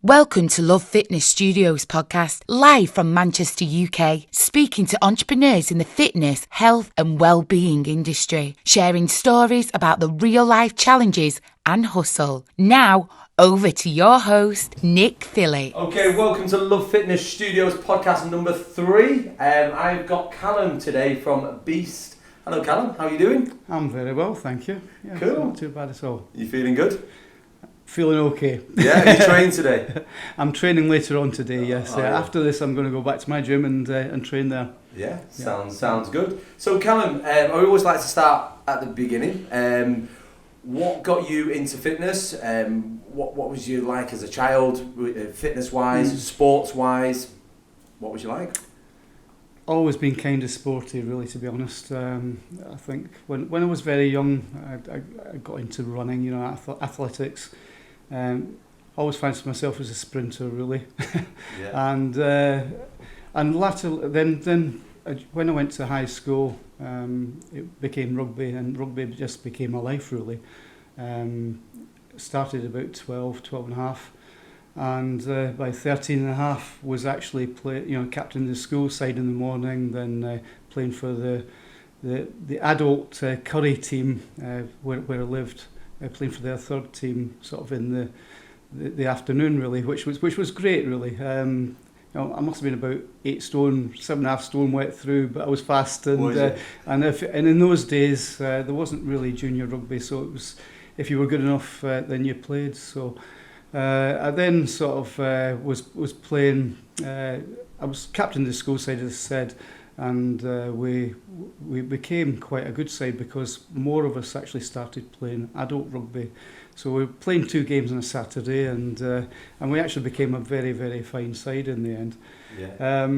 Welcome to Love Fitness Studios podcast, live from Manchester, UK, speaking to entrepreneurs in the fitness, health and well-being industry, sharing stories about the real-life challenges and hustle. Now, over to your host, Nick Philly. Okay, welcome to Love Fitness Studios podcast number 3. I've got Callum today from Beast. Hello Callum, how are you doing? I'm very well, thank you. Yeah, cool. Not too bad at all. You feeling good? Feeling okay. Yeah, you trained today? I'm training later on today, yes. Yeah. After this I'm going to go back to my gym and train there. Yeah, sounds good. So Callum, I always like to start at the beginning. What got you into fitness? What was you like as a child, fitness-wise, sports-wise? What was you like? Always been kind of sporty, really, to be honest. I think when I was very young, I got into running, athletics. Always fancied myself as a sprinter, really. Yeah. and later, then when I went to high school, it became rugby, and rugby just became my life, really. Started about 12 and a half, and by 13 and a half was actually captain the school side in the morning, then playing for the adult Curry team where I lived, playing for their third team sort of in the afternoon, really, which was great, really. I must have been about 8 stone, 7.5 stone wet through, but I was fast, and in those days there wasn't really junior rugby, so it was, if you were good enough, then you played. So I then sort of was playing. I was captain of the school side, as I said, and we became quite a good side because more of us actually started playing adult rugby. So we were playing 2 games on a Saturday, and we actually became a very, very fine side in the end. Yeah.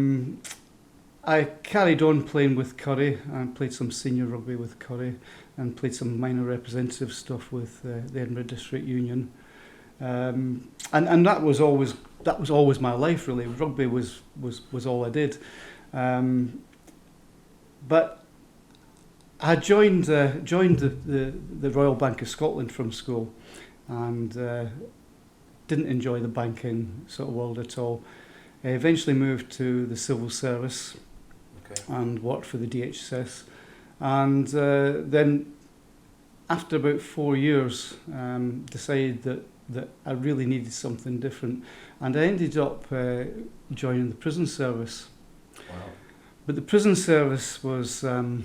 I carried on playing with Curry and played some senior rugby with Curry and played some minor representative stuff with the Edinburgh District Union. And that was always my life, really. Rugby was all I did. But I joined the Royal Bank of Scotland from school, and didn't enjoy the banking sort of world at all. I eventually moved to the civil service. Okay. And worked for the DHS, and then after about 4 years decided that I really needed something different, and I ended up joining the prison service. Wow. But the prison service was, I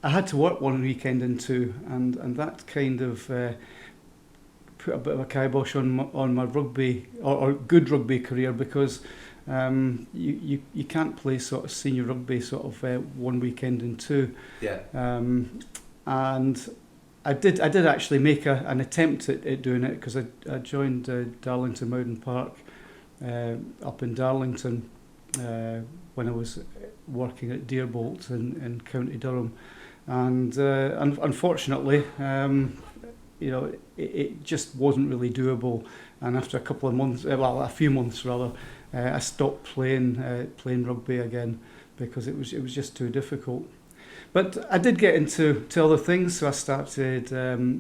had to work one weekend in 2, and that kind of put a bit of a kibosh on my rugby or good rugby career, because you can't play sort of senior rugby sort of one weekend in 2. Yeah. And I did actually make an attempt at doing it, because I joined Darlington Mowden Park up in Darlington when I was working at Deerbolt in County Durham, and unfortunately it just wasn't really doable, and after a few months rather, I stopped playing rugby again because it was just too difficult. But I did get into other things, so I started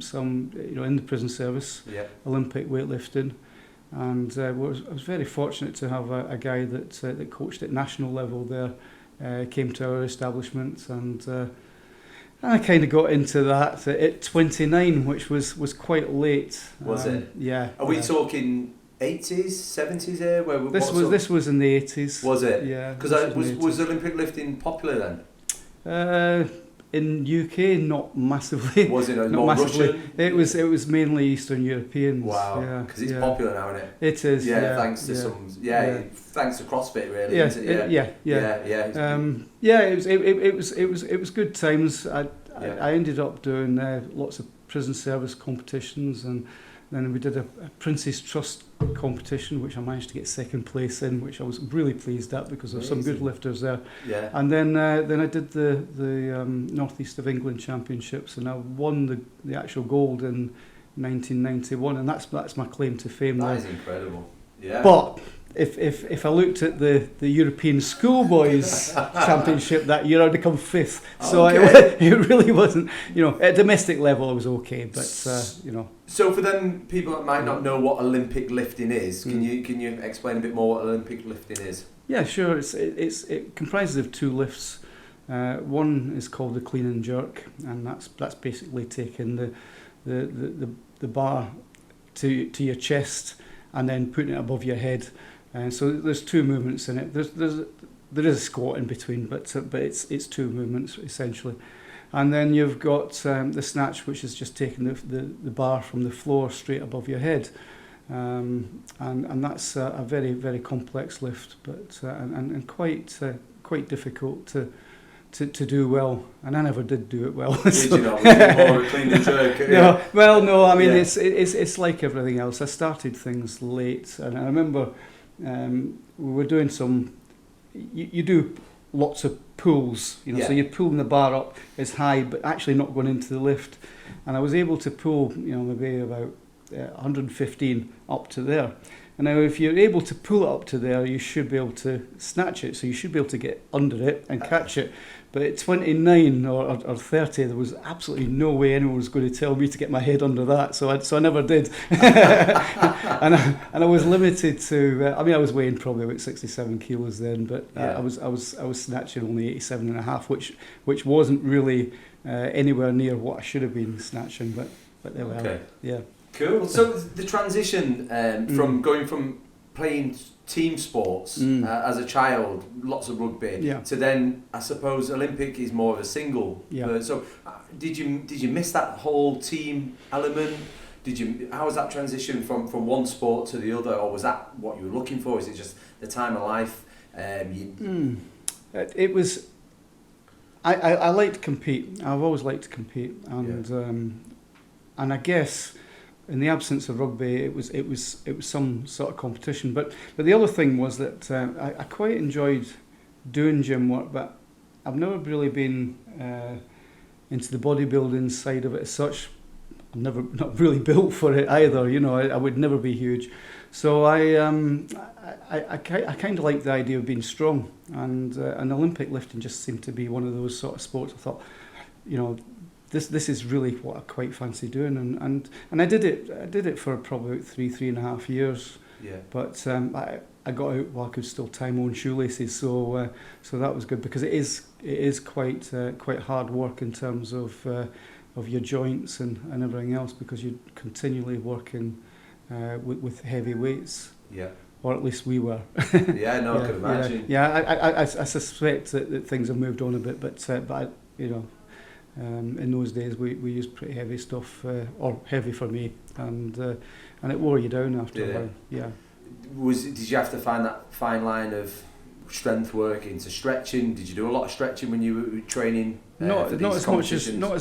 some in the prison service, Yeah. Olympic weightlifting, and I was very fortunate to have a guy that coached at national level there, came to our establishment, and I kind of got into that at 29, which was quite late. Was it? Yeah. Are we talking 80s, 70s here? This was in the 80s. Was it? Yeah. Because was Olympic lifting popular then? In UK, not massively. Was it? Not More massively. Russian? It was mainly Eastern Europeans. Wow. Because it's popular now, isn't it? It is. Yeah. Thanks to thanks to CrossFit, really. Yeah. Isn't it? It was good times. I ended up doing lots of prison service competitions, and then we did a Prince's Trust competition, which I managed to get second place in, which I was really pleased at because there were some good lifters there. Yeah. And then I did the North East of England Championships, and I won the actual gold in 1991, and that's my claim to fame. That is incredible. Yeah. But if I looked at the European Schoolboys Championship that year, I'd have come fifth. So Okay. it really wasn't, at domestic level, it was okay, but So for them people that might not know what Olympic lifting is, can you explain a bit more what Olympic lifting is? Yeah, sure. It comprises of two lifts. One is called the clean and jerk, and that's basically taking the bar to your chest and then putting it above your head. And so there's two movements in it. There is a squat in between, but it's two movements essentially. And then you've got the snatch, which is just taking the bar from the floor straight above your head. And that's a very, very complex lift, but and quite difficult to do well, and I never did do it well. Did you not? Was it more a clean and jerk? No. I mean, Yeah. it's like everything else. I started things late, and I remember we were doing some. You do lots of pulls, so you're pulling the bar up as high, but actually not going into the lift. And I was able to pull, maybe about 115 up to there. And now if you're able to pull it up to there, you should be able to snatch it. So you should be able to get under it and catch it. But at 29 or 30, there was absolutely no way anyone was going to tell me to get my head under that. So I never did. and I was limited to, I was weighing probably about 67 kilos then, but I was snatching only 87 and a half, which wasn't really anywhere near what I should have been snatching, but there we are. Yeah. Cool. So the transition from going from playing team sports as a child, lots of rugby, to then I suppose Olympic is more of a single. Yeah. So did you miss that whole team element? How was that transition from one sport to the other, or was that what you were looking for? Is it just the time of life? It was. I like to compete. I've always liked to compete, and I guess, in the absence of rugby, it was some sort of competition. But the other thing was that I quite enjoyed doing gym work, but I've never really been into the bodybuilding side of it as such. I'm not really built for it either. I would never be huge. So I kind of like the idea of being strong, and Olympic lifting just seemed to be one of those sort of sports. I thought, This is really what I quite fancy doing, and I did it for probably about 3.5 years. Yeah. But I got out while I could still tie my own shoelaces, so that was good, because it is quite hard work in terms of your joints and everything else, because you're continually working with heavy weights. Yeah. Or at least we were. I can imagine. I suspect that things have moved on a bit, but in those days we used pretty heavy stuff, or heavy for me, and it wore you down after a while. Yeah. Did you have to find that fine line of strength work into stretching? Did you do a lot of stretching when you were training? Not as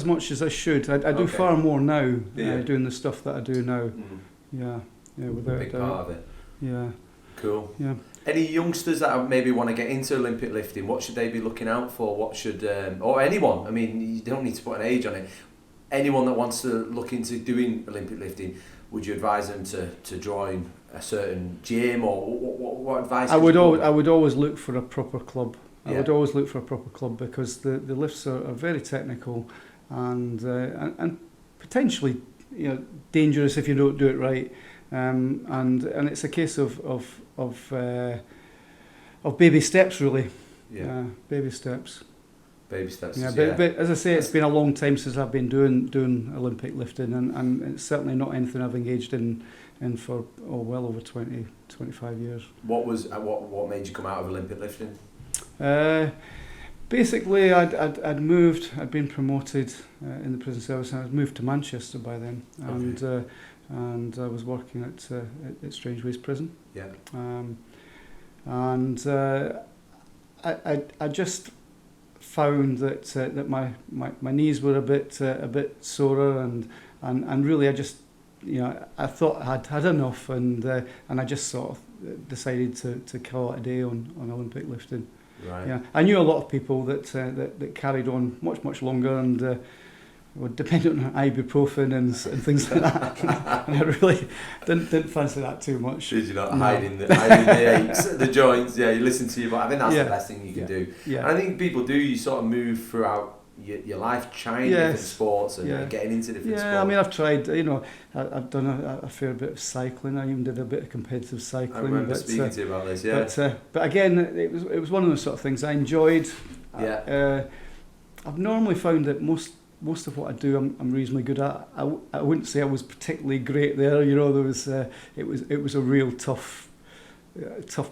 much as I should. I do far more now, doing the stuff that I do now. Yeah, without a big a doubt. part of it. Yeah. Cool. Yeah. Any youngsters that maybe want to get into Olympic lifting, what should they be looking out for? What should, or anyone, I mean, you don't need to put an age on it. Anyone that wants to look into doing Olympic lifting, would you advise them to join a certain gym, or what advice? I would always look for a proper club. I would always look for a proper club, because the lifts are very technical and potentially dangerous if you don't do it right. And it's a case of baby steps, really. Baby steps. Baby steps. Yeah, but as I say, it's been a long time since I've been doing Olympic lifting, and it's certainly not anything I've engaged in for well over 25 years. What made you come out of Olympic lifting? Basically, I'd moved. I'd been promoted in the prison service, and I'd moved to Manchester by then, and I was working at Strangeways Prison. Yeah. And I just found that my knees were a bit sorer, and really I thought I'd had enough, and I just sort of decided to call it a day on Olympic lifting. Right. Yeah. I knew a lot of people that carried on much longer, and dependent on ibuprofen and things like that. And I really didn't fancy that too much. Did you not? No. Hiding the aches, the joints, you listen to your body. I think that's the best thing you can do. Yeah. And I think people do, you sort of move throughout your life, trying different sports and getting into different sports. Yeah, I mean, I've tried, I've done a fair bit of cycling. I even did a bit of competitive cycling. I remember speaking to you about this, But again, it was one of those sort of things I enjoyed. Yeah. I've normally found that most of what I do, I'm reasonably good at. I wouldn't say I was particularly great there. There was it was a real tough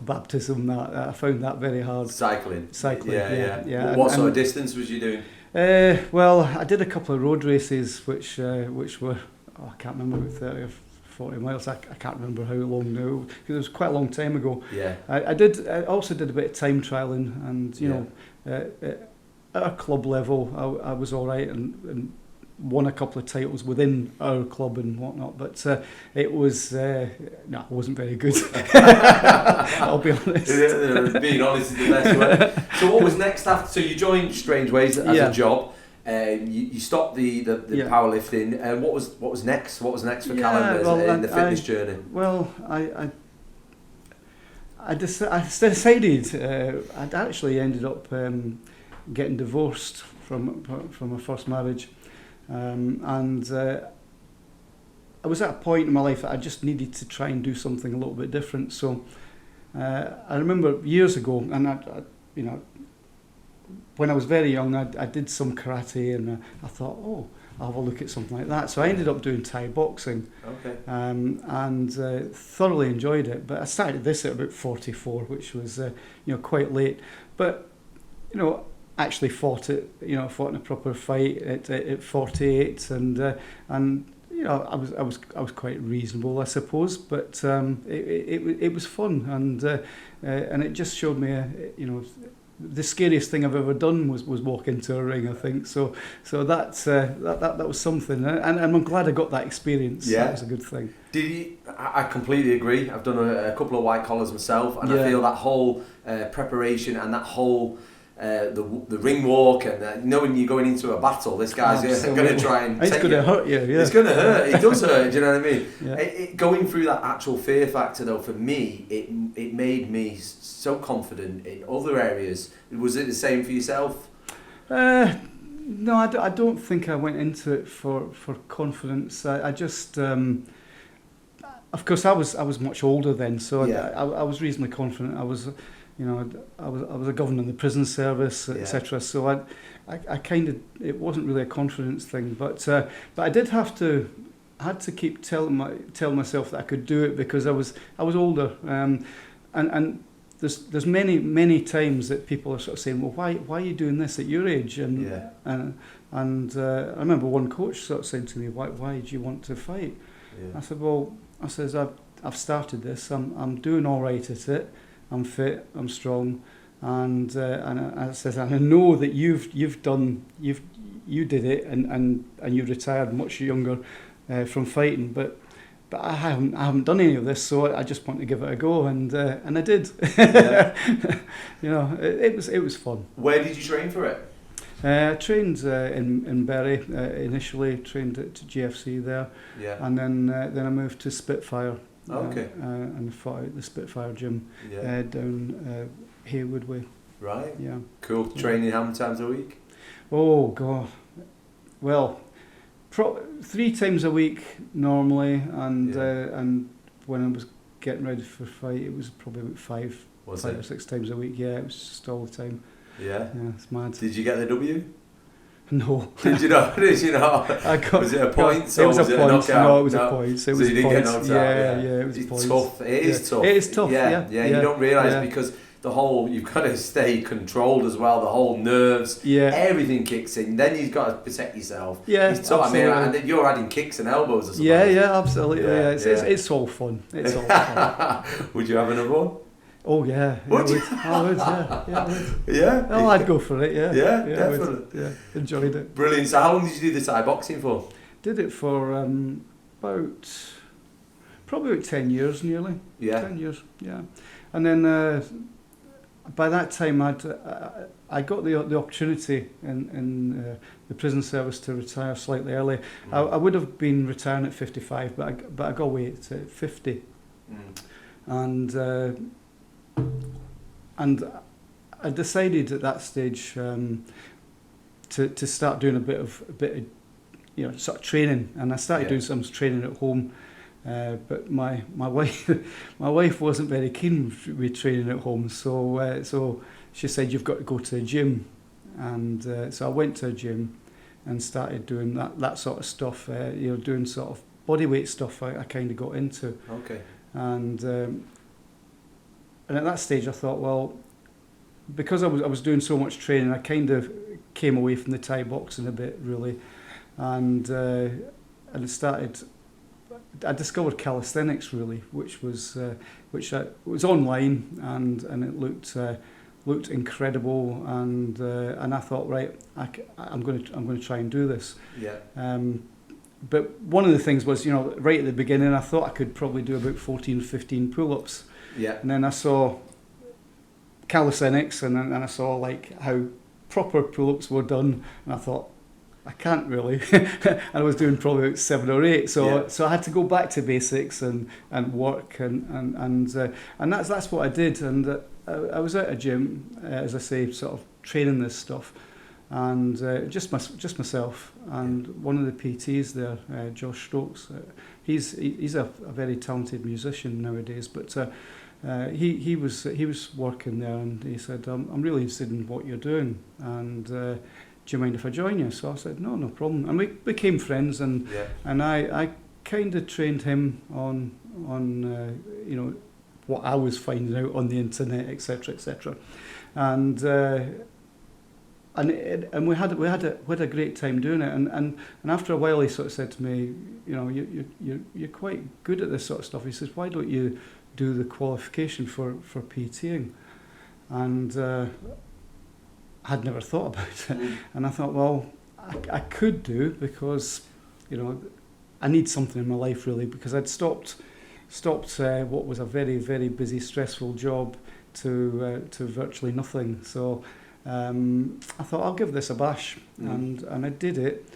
baptism. That I found that very hard. Cycling. Yeah. What sort of distance was you doing? Well, I did a couple of road races, which were I can't remember, 30 or 40 miles. I can't remember how long now, because it was quite a long time ago. Yeah. I also did a bit of time trialling, and at a club level, I was all right and won a couple of titles within our club and whatnot. But it was I wasn't very good. I'll be honest. Being honest is the best way. So what was next after? So you joined Strange Ways as a job. You stopped the powerlifting. And what was next? What was next for Callum in the fitness journey? Well, I decided I'd actually ended up getting divorced from my first marriage, and I was at a point in my life that I just needed to try and do something a little bit different. So I remember years ago, and I when I was very young, I did some karate, and I thought, I'll have a look at something like that. So I ended up doing Thai boxing, and thoroughly enjoyed it. But I started this at about 44, which was quite late. But actually fought in a proper fight at 48, and I was quite reasonable, I suppose. But it was fun, and it just showed me the scariest thing I've ever done was walk into a ring, I think. So that was something, and I'm glad I got that experience. Yeah. That was a good thing. I completely agree. I've done a couple of white collars myself, and I feel that whole preparation and that whole the ring walk, and knowing you're going into a battle, this guy's going to try and it's going to hurt you. Yeah. It's going to hurt. It does hurt. Do you know what I mean? Yeah. Going through that actual fear factor, though, for me, it made me so confident in other areas. Was it the same for yourself? No, I don't think I went into it for confidence. I just, of course, I was much older then, so I was reasonably confident. I was a governor in the prison service, etc. So I kind of, it wasn't really a confidence thing, but I had to keep telling myself that I could do it, because I was older, and there's many times that people are sort of saying, well, why are you doing this at your age? And I remember one coach sort of said to me, why do you want to fight? I said, well, I've started this. I'm doing all right at it. I'm fit, I'm strong, and I said, and I know that you did it, and you retired much younger from fighting, but I haven't done any of this, so I just want to give it a go, and I did. Yeah. It was fun. Where did you train for it? I trained in Bury initially, trained at GFC there, and then I moved to Spitfire. And fought at the Spitfire gym down Haywood Way. Right. Yeah. Cool. Training how many times a week? Oh God. Well, 3 times a week normally, and when I was getting ready for a fight, it was probably about 5 or 6 times a week. Yeah, it was just all the time. Yeah. Yeah, it's mad. Did you get the W? No. Did you not? Was it a point? It was a point. Knockout? No, it was a point. So you didn't get knocked out? Yeah, it was points. Tough. It is tough. It is tough. Yeah. You don't realise because the whole, you've got to stay controlled as well. The whole nerves. Yeah. Everything kicks in. Then you've got to protect yourself. Yeah. It's tough. I mean, and you're adding kicks and elbows. I suppose. Yeah, absolutely. Yeah. It's all fun. It's all fun. Would you have another one? Oh yeah, would you? I would, yeah. Yeah? Oh, I'd go for it, yeah. Yeah, definitely. Yeah, enjoyed it. Brilliant. So how long did you do the Thai boxing for? Did it for probably about 10 years nearly. Yeah. 10 years, yeah. And then by that time I got the opportunity in the prison service to retire slightly early. I would have been retiring at 55, but I got away at 50, and I decided at that stage to start doing a bit of sort of training, and I started doing some training at home. But my wife wasn't very keen with training at home, so she said, you've got to go to a gym, and so I went to a gym and started doing that sort of stuff, doing sort of bodyweight stuff. I kind of got into. Okay. And at that stage I thought, well, because I was doing so much training, I kind of came away from the Thai boxing a bit, really, and it started. I discovered calisthenics, really, which was online, and it looked incredible, and I thought, right, I'm going to try and do this. Yeah. But one of the things was, right at the beginning, I thought I could probably do about 14, 15 pull-ups. Yeah. And then I saw calisthenics, and I saw like how proper pull-ups were done, and I thought, I can't really. And I was doing probably about 7 or 8, so I had to go back to basics and work and that's what I did. And I was at a gym, as I say, sort of training this stuff, and just myself and one of the PTs there, Josh Stokes. He's a very talented musician nowadays, but he was working there, and he said, I'm really interested in what you're doing, and do you mind if I join you? So I said, no problem. And we became friends, and I kind of trained him on what I was finding out on the internet, etc., etc. And we had a great time doing it. And after a while, he sort of said to me, you're quite good at this sort of stuff. He says, why don't you do the qualification for PTing? And I'd never thought about it, and I thought, well, I could do, because I need something in my life, really, because I'd stopped what was a very, very busy, stressful job to virtually nothing. So I thought, I'll give this a bash, and I did it,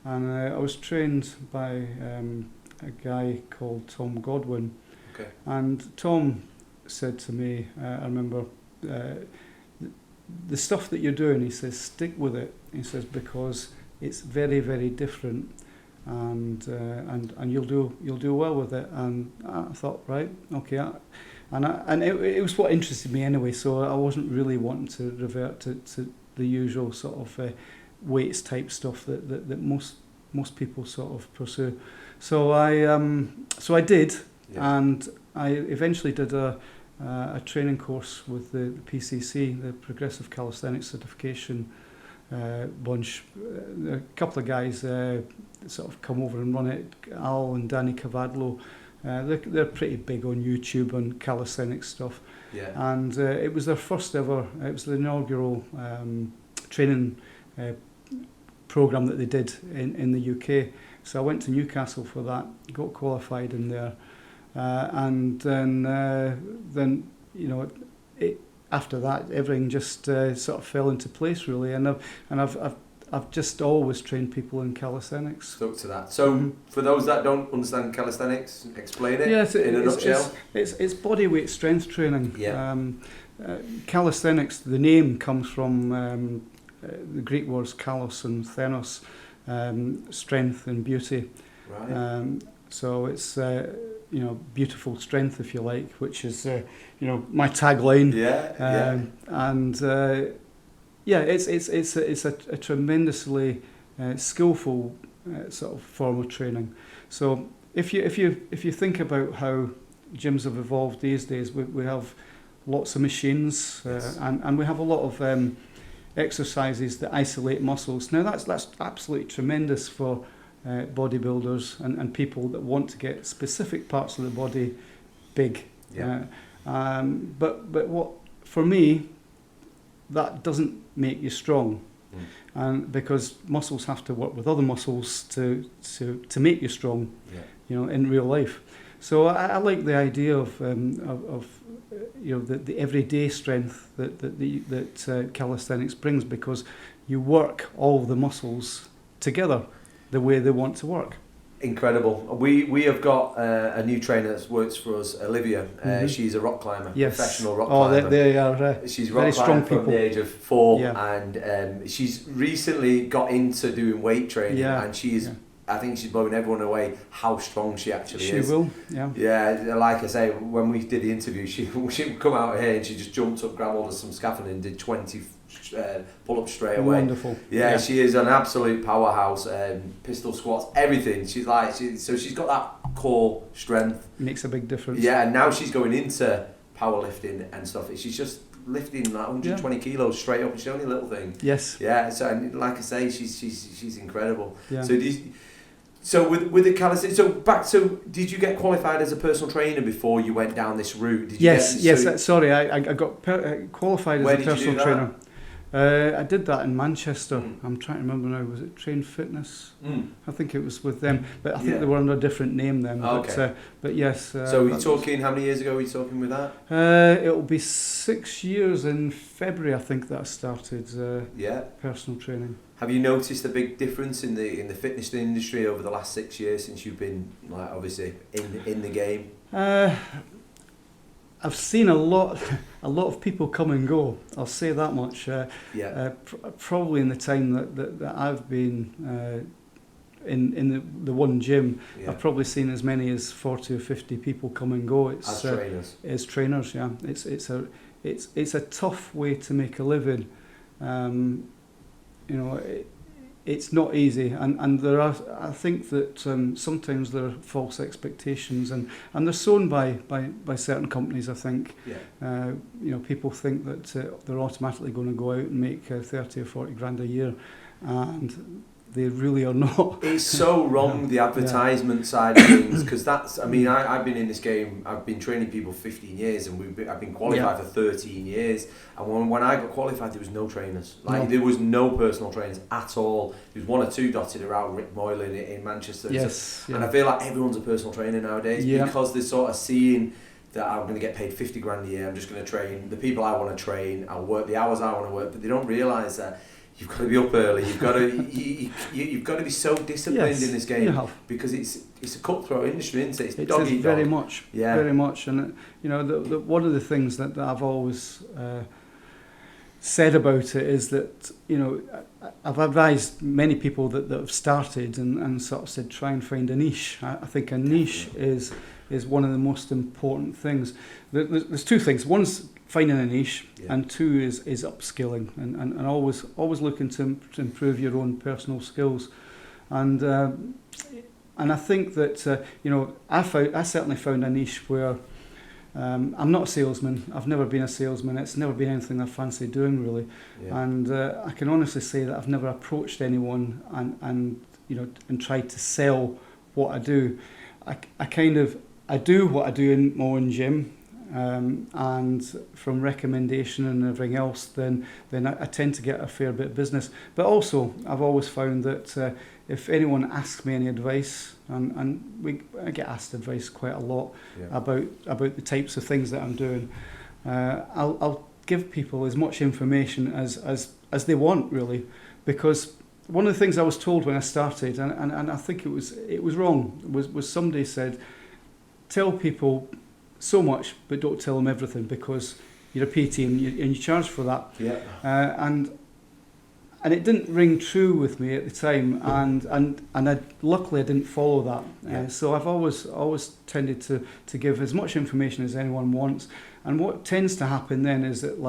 and I was trained by a guy called Tom Godwin. Okay. And Tom said to me, I remember, the stuff that you're doing, he says, stick with it. He says, because it's very, very different, and you'll do well with it. And I thought, right, okay, and it was what interested me anyway. So I wasn't really wanting to revert to the usual sort of weights type stuff that most people sort of pursue. So I did, and I eventually did a training course with the PCC, the Progressive Calisthenics Certification bunch. A couple of guys sort of come over and run it, Al and Danny Cavadlo. They're pretty big on YouTube and calisthenics stuff. Yeah. And it was their first ever, it was the inaugural training programme that they did in the UK. So I went to Newcastle for that, got qualified in there. And then after that, everything just sort of fell into place, really. And I've just always trained people in calisthenics. Stuck to that. So for those that don't understand calisthenics, explain it in a nutshell. It's body weight strength training. Yeah. Calisthenics, the name comes from the Greek words kalos and thenos, strength and beauty. Right. So it's beautiful strength, if you like, which is my tagline. It's a tremendously skillful sort of form of training. So if you think about how gyms have evolved these days, we have lots of machines, and we have a lot of exercises that isolate muscles. Now that's absolutely tremendous for bodybuilders and people that want to get specific parts of the body big. Yeah. But what, for me, that doesn't make you strong, and because muscles have to work with other muscles to make you strong, in real life. So I like the idea of the everyday strength that calisthenics brings, because you work all the muscles together the way they want to work. Incredible. We have got a new trainer that works for us, Olivia. She's a rock climber, professional rock climber. They are she's very rock strong from people. the age of 4, Yeah. and she's recently got into doing weight training, and she's. Yeah. I think she's blowing everyone away how strong she actually is. She will, yeah. Yeah, like I say, when we did the interview, she would come out here and she just jumped up, grabbed hold of some scaffolding and did 20 pull-ups straight away. Wonderful. Yeah, she is an absolute powerhouse. Pistol squats, everything. She's like, so she's got that core strength. Makes a big difference. Yeah, and now she's going into powerlifting and stuff. She's just lifting like 120 kilos straight up. And she's only a little thing. Yes. Yeah. So, and like I say, she's incredible. Yeah. So with the calisthenics, so did you get qualified as a personal trainer before you went down this route? Did you Sorry, I got qualified as a personal trainer. I did that in Manchester. I'm trying to remember now. Was it Train Fitness? I think it was with them, but I think they were under a different name then. Okay. But yes. So we're talking, how many years ago were you talking with that? It'll be 6 years in February, I think, that I started personal training. Have you noticed a big difference in the fitness industry over the last 6 years since you've been, like, obviously in the game? I've seen a lot of people come and go. I'll say that much. Probably in the time that I've been in the one gym, I've probably seen as many as 40 or 50 people come and go. As trainers. As trainers, yeah. It's a tough way to make a living. It's not easy, and there are. I think that sometimes there are false expectations, and they're sown by certain companies. I think, people think that they're automatically going to go out and make 30 or 40 grand a year, and they really are not. It's so wrong, the advertisement side of things, because that's, I mean, I've been in this game, I've been training people 15 years, and I've been qualified for 13 years, and when I got qualified, there was no trainers. There was no personal trainers at all. There was 1 or 2 dotted around Rick Moylan in Manchester. Yes. And I feel like everyone's a personal trainer nowadays, because they're sort of seeing that I'm going to get paid 50 grand a year, I'm just going to train the people I want to train, I'll work the hours I want to work, but they don't realise that you've got to be up early. You've got to you've got to be so disciplined in this game, because it's a cutthroat industry, isn't it? It's dog eat dog. Very much, very much. And one of the things that I've always said about it is that I've advised many people that have started and sort of said try and find a niche. I think a niche is one of the most important things. There's 2 things. One's finding a niche, and 2 is upskilling, and always looking to improve your own personal skills, and I think that I certainly found a niche where I'm not a salesman. I've never been a salesman. It's never been anything I fancy doing really, and I can honestly say that I've never approached anyone and tried to sell what I do. I do what I do in my own gym. And from recommendation and everything else, then I tend to get a fair bit of business. But also, I've always found that if anyone asks me any advice, and I get asked advice quite a lot about the types of things that I'm doing, I'll give people as much information as they want, really, because one of the things I was told when I started, and I think it was wrong, was somebody said, tell people so much, but don't tell them everything, because you're a PT and you charge for that. And it didn't ring true with me at the time, and luckily I didn't follow that. So I've always tended to give as much information as anyone wants. And what tends to happen then is that,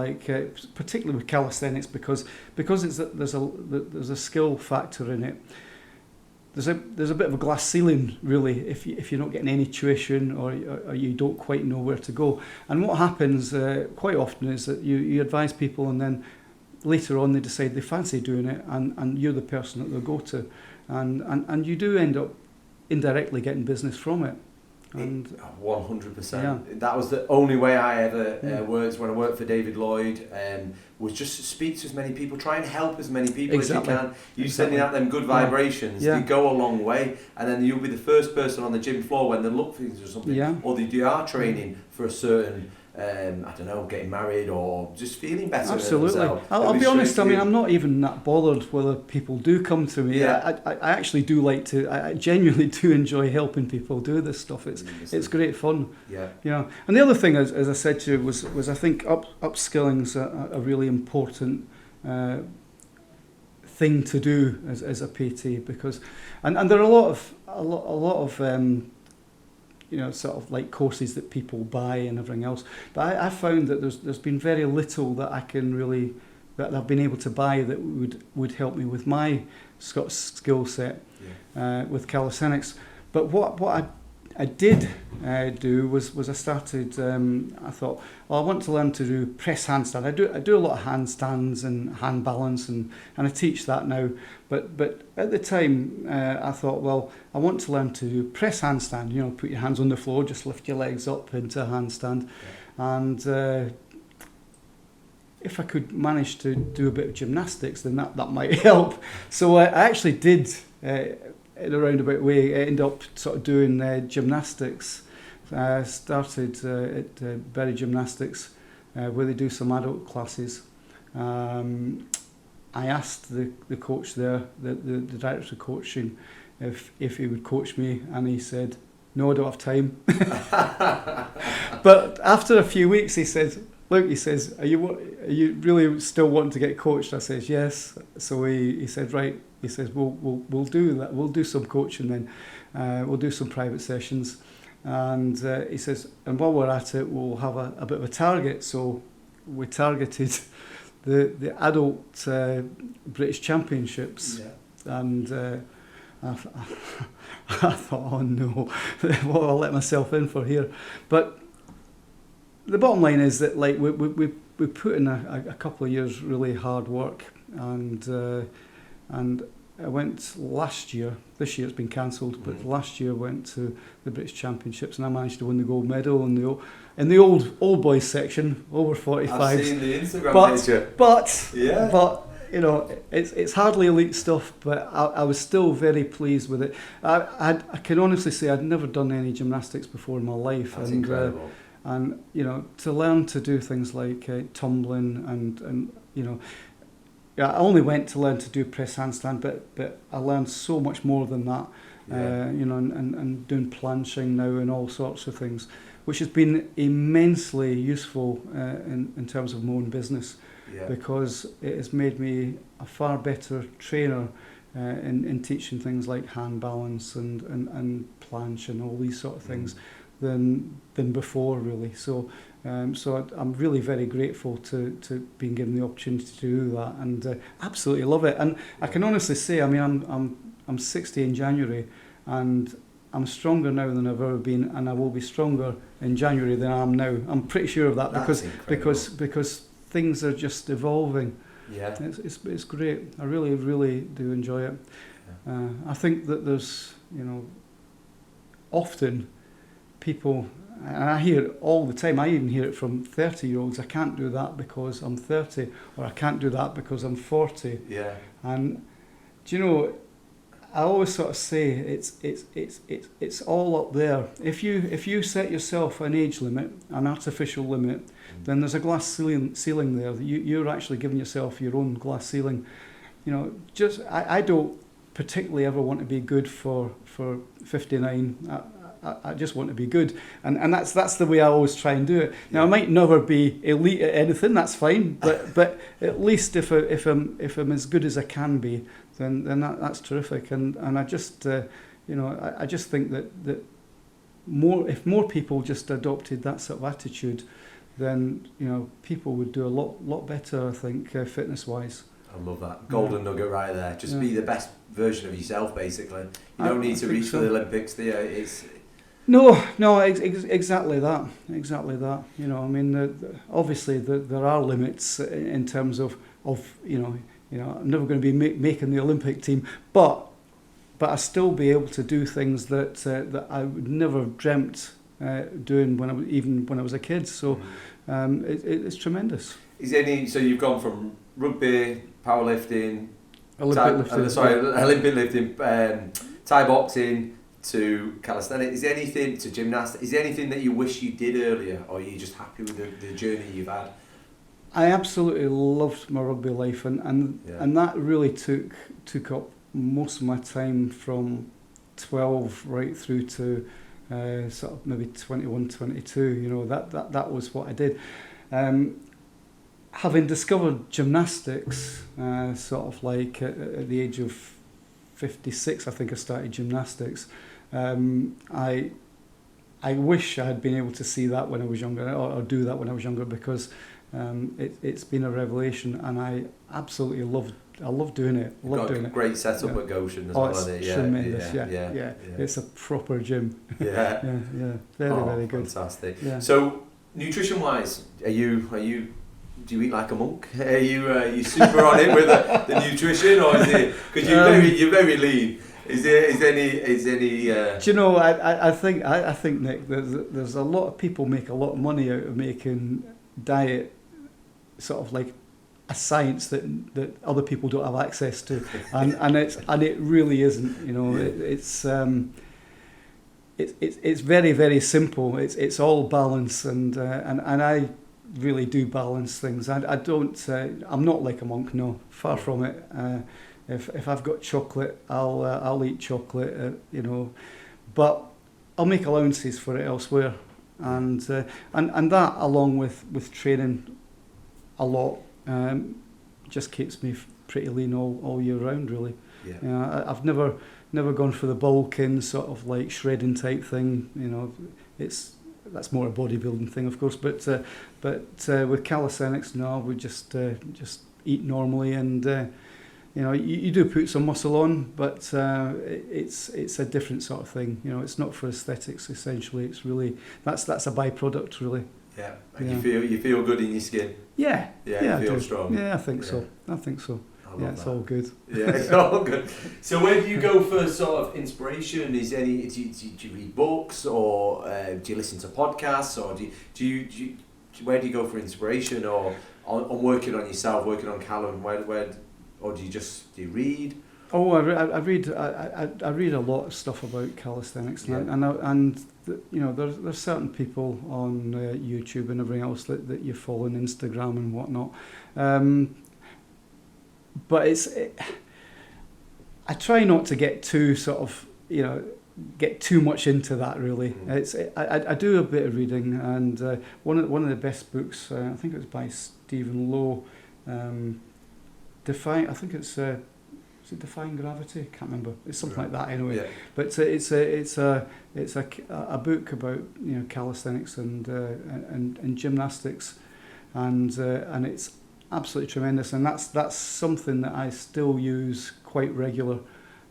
particularly with calisthenics, because there's a skill factor in it. There's a bit of a glass ceiling, really, if you're not getting any tuition or you don't quite know where to go. And what happens quite often is that you advise people, and then later on they decide they fancy doing it, and you're the person that they'll go to, and you do end up indirectly getting business from it. And 100%. Yeah. That was the only way I ever worked when I worked for David Lloyd. Was just speak to as many people, try and help as many people as you can. You sending out them good vibrations, they go a long way, and then you'll be the first person on the gym floor when they look for things or something, or they are training for a certain, I don't know, getting married or just feeling better. Absolutely. I'll be honest, I mean, I'm not even that bothered whether people do come to me. Yeah. I actually do like to, I genuinely do enjoy helping people do this stuff. It's great fun. Yeah. You know. And the other thing, as I said to you, was I think upskilling's a really important thing to do as a PT, because, and there are a lot of you know, sort of like courses that people buy and everything else. But I found that there's been very little that I can really, that I've been able to buy that would help me with my skill set with calisthenics. But what I did do was I started, I thought, well, I want to learn to do press handstand. I do a lot of handstands and hand balance, and I teach that now. But at the time, I thought, well, I want to learn to do press handstand. You know, put your hands on the floor, just lift your legs up into a handstand. And if I could manage to do a bit of gymnastics, then that might help. So I actually did, in a roundabout way, end up sort of doing gymnastics. I started at Berry Gymnastics, where they do some adult classes. I asked the coach there, the director of coaching, if he would coach me, and he said, "No, I don't have time." But after a few weeks, he said, "Look," he says, are you really still wanting to get coached?" I says, "Yes." So he said, "Right." He says, we'll do that. We'll do some coaching then. We'll do some private sessions." And he says, "And while we're at it, we'll have a bit of a target." So we targeted the adult British Championships. Yeah. And I thought, oh no, what I'll let myself in for here. But the bottom line is that, like, we put in a couple of years really hard work, and I went last year. This year it's been cancelled, but last year I went to the British Championships, and I managed to win the gold medal in the old boys section, over 45s. I've seen the Instagram picture. But you know, it's hardly elite stuff, but I was still very pleased with it. I can honestly say I'd never done any gymnastics before in my life. That's incredible. And you know, to learn to do things like tumbling and you know, I only went to learn to do press handstand, but I learned so much more than that. You know, and doing planching now and all sorts of things, which has been immensely useful in terms of my own business, because it has made me a far better trainer in teaching things like hand balance and planche and all these sort of things than before, really. So I'm really very grateful to being given the opportunity to do that, and absolutely love it. And I can honestly say, I mean, I'm 60 in January, and I'm stronger now than I've ever been, and I will be stronger in January than I am now. I'm pretty sure of that. That's because things are just evolving. Yeah, it's great. I really do enjoy it. Yeah. I think that there's, you know, often people, and I hear it all the time, I even hear it from 30-year-olds, I can't do that because I'm 30, or I can't do that because I'm 40. Yeah. And do you know, I always sort of say it's all up there. If you set yourself an age limit, an artificial limit, then there's a glass ceiling there. You're actually giving yourself your own glass ceiling. You know, just I don't particularly ever want to be good for 59. I just want to be good, and that's the way I always try and do it. Now I might never be elite at anything. That's fine, but at least if I'm as good as I can be, then that's terrific. And I just you know, I just think that if more people just adopted that sort of attitude, then, you know, people would do a lot better, I think, fitness wise. I love that. Golden nugget right there. Just be the best version of yourself, basically. You don't need to reach for the Olympics, do you? No, exactly that. You know, I mean, obviously there are limits in terms of you know, I'm never going to be making the Olympic team, but but I still be able to do things that I would never have dreamt doing when I was a kid. So it's tremendous. So you've gone from rugby, powerlifting, Olympic lifting, Thai boxing to calisthenics. Is there anything to gymnastics? Is there anything that you wish you did earlier, or are you just happy with the journey you've had? I absolutely loved my rugby life, and that really took up most of my time from 12 right through to sort of maybe 21, 22. You know, that was what I did. Having discovered gymnastics, sort of like at the age of 56, I think I started gymnastics. I wish I had been able to see that when I was younger, or do that when I was younger, because it's been a revelation, and I absolutely love doing it. You've got a great setup at Goshen as well, isn't it? Tremendous, yeah. It's a proper gym. Yeah. Very good. Fantastic. Yeah. So, nutrition-wise, do you eat like a monk? Are you super on it with the nutrition, or is it because you're very lean? Is any? Do you know? I think Nick, there's a lot of people make a lot of money out of making diet sort of like a science that other people don't have access to, and it really isn't. You know, it's very, very simple. It's all balance, and I really do balance things. I don't. I'm not like a monk. No, far from it. If I've got chocolate, I'll eat chocolate. You know, but I'll make allowances for it elsewhere, and that, along with training a lot, just keeps me pretty lean all year round, really. Yeah. You know, I've never gone for the bulking sort of like shredding type thing. You know, that's more a bodybuilding thing, of course. But with calisthenics, no, we just eat normally, and you know, you do put some muscle on, but it's a different sort of thing. You know, it's not for aesthetics. Essentially, it's really that's a byproduct, really. Yeah, and you feel good in your skin. Yeah, you feel strong. Yeah, I think so. It's all good. Yeah, it's all good. So where do you go for sort of inspiration? Is do you read books, or do you listen to podcasts, or do you where do you go for inspiration, or on working on yourself, working on Callum? Or do you read? Oh, I read a lot of stuff about calisthenics, and you know, there's certain people on YouTube and everything else that you follow on Instagram and whatnot. But I try not to get too sort of, you know, get too much into that, really. Mm-hmm. I do a bit of reading, and one of the best books, I think it was by Stephen Lowe, I think it's is it Defying Gravity? I can't remember. It's something like that anyway. Yeah. But it's a book about, you know, calisthenics and gymnastics, and it's absolutely tremendous. And that's something that I still use quite regular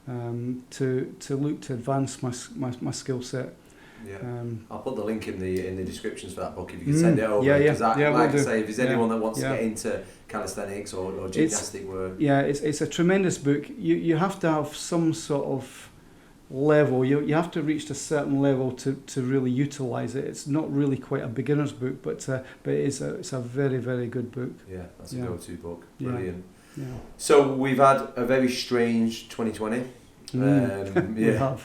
to look to advance my skill set. Yeah, I'll put the link in the descriptions for that book if you can send it over. Yeah. Like I say, if there's anyone that wants to get into calisthenics or gymnastic work. Yeah, it's a tremendous book. You have to have some sort of level. You have to reach a certain level to really utilise it. It's not really quite a beginner's book, but it's a very, very good book. Yeah, that's a go-to book. Brilliant. Yeah. So we've had a very strange 2020. We have.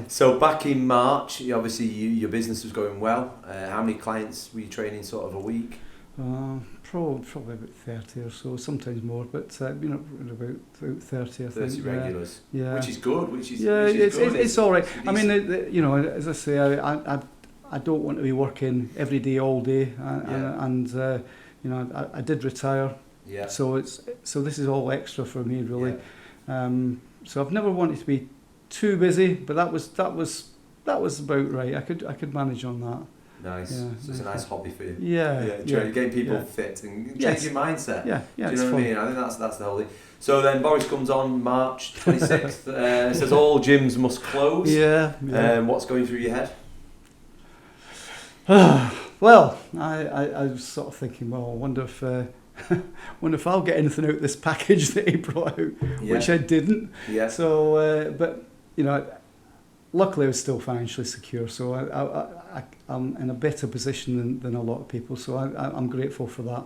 So back in March, obviously your business was going well. How many clients were you training sort of a week? Probably about 30 or so, sometimes more, but you know, about 30, I think. 30 regulars. Yeah. Which is good. It's all right. I mean, you know, as I say, I don't want to be working every day, all day, and you know, I did retire. Yeah. So this is all extra for me, really. Yeah. So I've never wanted to be too busy, but that was about right. I could manage on that. Nice. Yeah, so it's a nice hobby for you. Yeah. Getting people fit and change your mindset. Yeah. Do you know what I mean? I think that's the whole thing. So then Boris comes on March 26th. Says all gyms must close. Yeah. What's going through your head? Well, I was sort of thinking, well, I wonder wonder if I'll get anything out of this package that he brought out, which I didn't. Yeah. So, but luckily I was still financially secure, so I'm in a better position than a lot of people. So I'm grateful for that.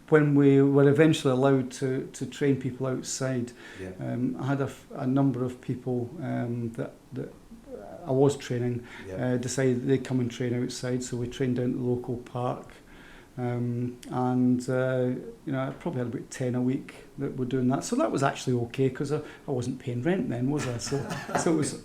When we were eventually allowed to train people outside, I had a number of people that I was training decided they'd come and train outside, so we trained down at the local park. I probably had about 10 a week that were doing that, so that was actually okay because I wasn't paying rent then, was I? So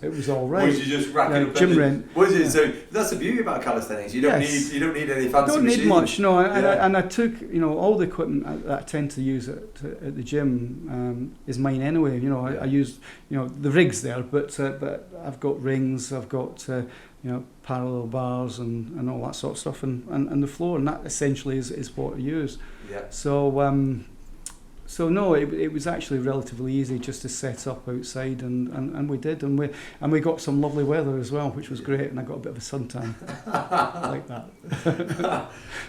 it was all right. Was you just racking up gym rent? Was it? So that's the beauty about calisthenics. You don't need any fancy Don't machines. need much, no. And I took all the equipment that I tend to use at the gym is mine anyway. I used the rigs there, but I've got rings, I've got parallel bars and all that sort of stuff, and the floor, and that essentially is what I use. Yeah. So no, it was actually relatively easy just to set up outside, and we did, and we got some lovely weather as well, which was great, and I got a bit of a suntan like that.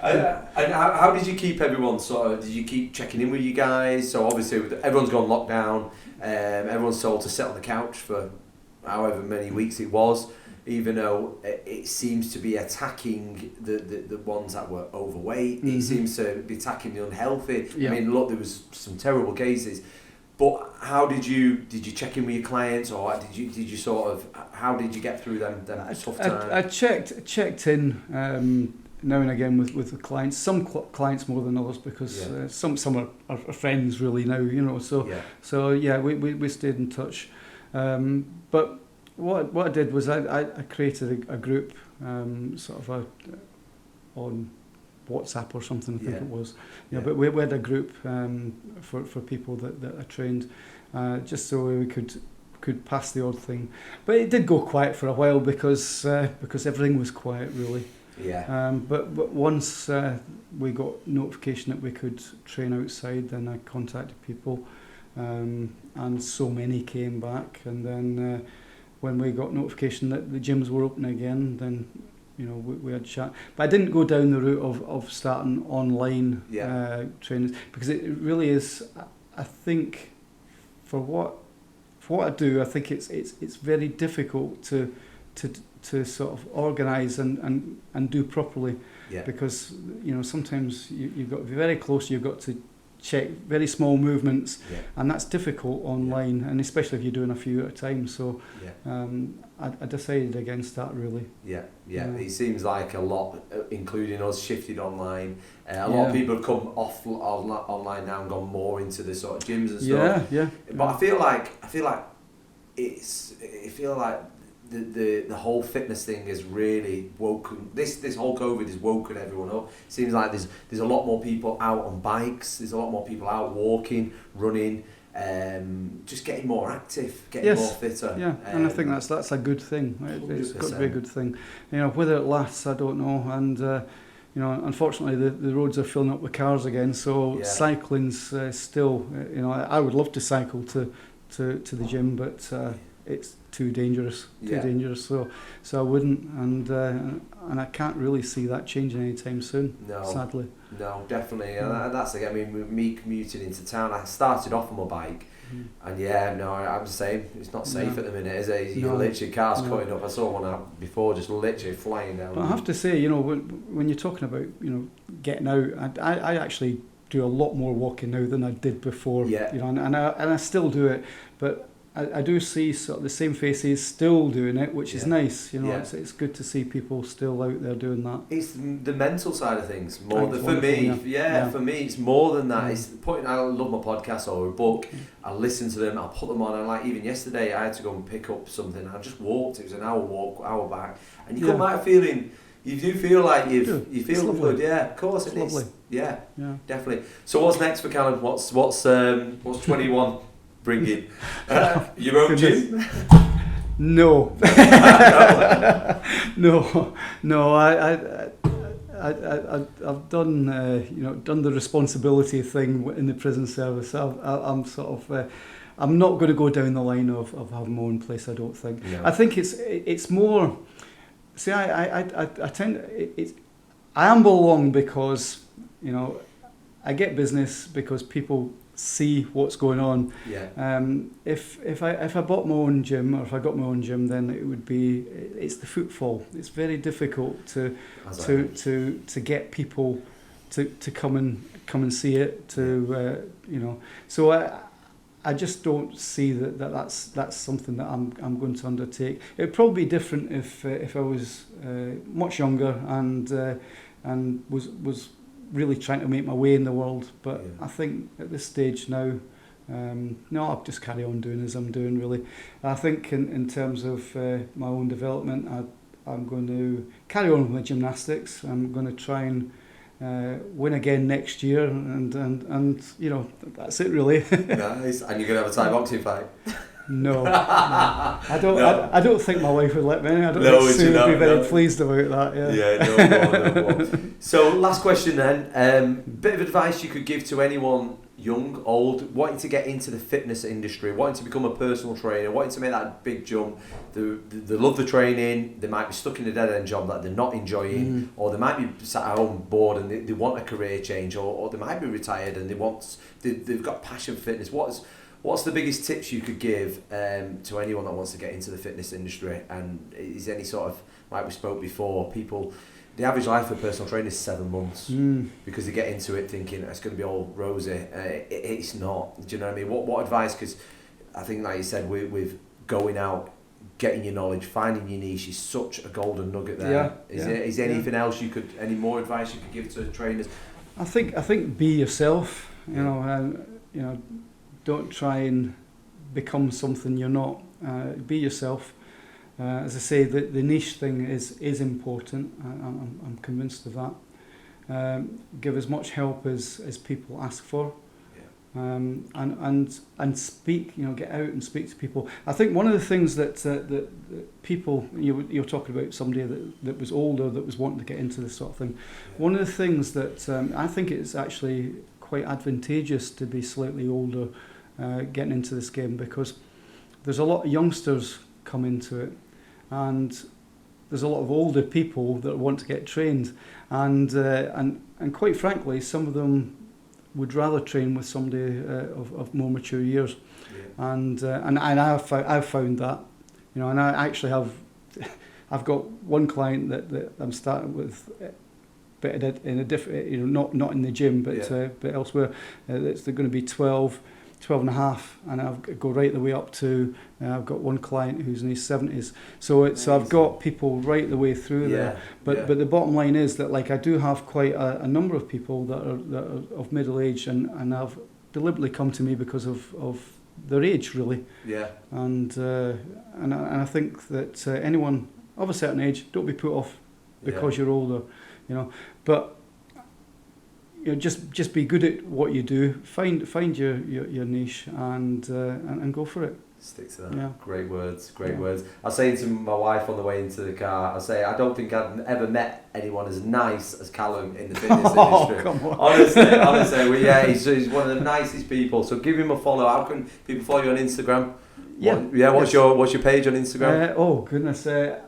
And how did you keep everyone did you keep checking in with you guys? So obviously everyone's gone lockdown, everyone's told to sit on the couch for however many weeks it was, even though it seems to be attacking the ones that were overweight. It seems to be attacking the unhealthy. I mean, look, there was some terrible cases, but how did you check in with your clients, or did you how did you get through them tough times? I checked in now and again with the clients. Some clients more than others, because some are friends really now, so we stayed in touch, but what I did was I created a group, on WhatsApp or something, I think it was. But we had a group for people that I trained, just so we could pass the odd thing. But it did go quiet for a while because everything was quiet really. Yeah. But once we got notification that we could train outside, then I contacted people, and so many came back, and then. When we got notification that the gyms were open again, then we had chat. But I didn't go down the route of starting online trainings, because it really is. I think for what I do, I think it's very difficult to sort of organise and do properly, because sometimes you've got to be very close. You've got to check very small movements, and that's difficult online, and especially if you're doing a few at a time. So I decided against that really. It seems like a lot, including us, shifted online. A lot of people have come off online now and gone more into the sort of gyms and stuff. But I feel like the whole fitness thing is really woken. This whole COVID has woken everyone up. It seems like there's a lot more people out on bikes. There's a lot more people out walking, running, just getting more active, getting more fitter. Yeah, and I think that's a good thing. It's got to be a good thing. Whether it lasts, I don't know. And unfortunately, the roads are filling up with cars again. So cycling's still. I would love to cycle to the gym, but it's too dangerous. So I wouldn't, and I can't really see that changing anytime soon. No, sadly. No, definitely. And that's like, I mean, with me commuting into town, I started off on my bike, and I'm the same. It's not safe at the minute, is it? You literally cars cutting up. I saw one out before, just literally flying down. But I have to say, when you're talking about getting out, I actually do a lot more walking now than I did before. And I still do it, but I do see sort of the same faces still doing it, which is nice. It's good to see people still out there doing that. It's the mental side of things more for me. For me, it's more than that. It's I love my podcast or a book. I listen to them. I put them on. And like even yesterday, I had to go and pick up something. I just walked. It was an hour walk, hour back, and you come out feeling. You do feel like you feel good. Yeah, of course it is. Lovely. Yeah, definitely. So what's next for Callum? What's 21? Bringing your own gym? No. No. I've done done the responsibility thing in the prison service. I'm sort of I'm not going to go down the line of having my own place. I don't think. No. I think it's more. See, I tend amble along because, you know, I get business because people see what's going on. Yeah. If I bought my own gym, or if I got my own gym, then it's the footfall. It's very difficult to get people to come and see it. You know, so I just don't see that's something that I'm going to undertake. It'd probably be different if I was much younger and was really trying to make my way in the world. But I think at this stage now, no, I'll just carry on doing as I'm doing, really. I think in terms of my own development, I'm going to carry on with my gymnastics. I'm going to try and win again next year, and you know, that's it, really. Nice. And you're going to have a Thai boxing fight? No. I don't think my wife would let me. I don't think Sue would be very pleased about that. Yeah, no more. So, last question then. Bit of advice you could give to anyone, young, old, wanting to get into the fitness industry, wanting to become a personal trainer, wanting to make that big jump. They love the training. They might be stuck in a dead end job that they're not enjoying, or they might be sat at home bored and they want a career change, or they might be retired and they've got passion for fitness. What's the biggest tips you could give to anyone that wants to get into the fitness industry? And is any sort of, like we spoke before, the average life of a personal trainer is 7 months because they get into it thinking it's going to be all rosy. It's not. Do you know what I mean? What advice? Because I think, like you said, with going out, getting your knowledge, finding your niche is such a golden nugget there. Is there anything else any more advice you could give to trainers? I think be yourself. You know, don't try and become something you're not. Be yourself. As I say, the niche thing is important. I'm convinced of that. Give as much help as people ask for, and speak. You know, get out and speak to people. I think one of the things that people, you're talking about somebody that was older, that was wanting to get into this sort of thing. One of the things that I think it's actually quite advantageous to be slightly older. Getting into this game, because there's a lot of youngsters come into it, and there's a lot of older people that want to get trained, and quite frankly, some of them would rather train with somebody of more mature years, and I've found that, you know, and I actually I've got one client that I'm starting with. But in a different, you know, not in the gym, but elsewhere. They're going to be 12 and a half, and I'll go right the way up to, I've got one client who's in his 70s. So I've got people right the way through there. But the bottom line is that, like, I do have quite a number of people that are of middle age and have deliberately come to me because of their age, really. Yeah. And I think that anyone of a certain age, don't be put off because you're older, you know. But you know, just be good at what you do. Find your niche and go for it. Stick to that. Yeah. Great words. I was saying to my wife on the way into the car, I don't think I've ever met anyone as nice as Callum in the fitness industry. Come on. Honestly, well, he's one of the nicest people. So give him a follow. How can people follow you on Instagram? What's your page on Instagram? Oh goodness, a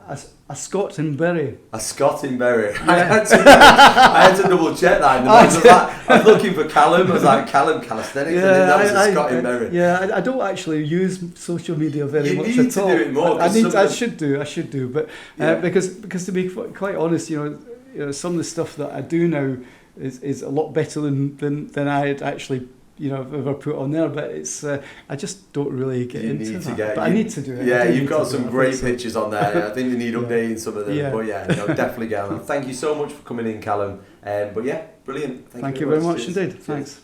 Scot in Bury. A Scot in Bury. Yeah. I had to double check that. I was looking for Callum. I was like, Callum Calisthenics, and then that was a Scot in Bury. Yeah, I don't actually use social media very much at all. You need to do it more. I should do, but because to be quite honest, you know, some of the stuff that I do now is a lot better than I had actually, you know, ever put on there, but it's I just don't really get into that. But I need to do it. Yeah, you've got some great pictures on there. I think you need updating some of them. Yeah. But definitely get on. Thank you so much for coming in, Callum. But yeah, brilliant. Thank you very much indeed. Thanks.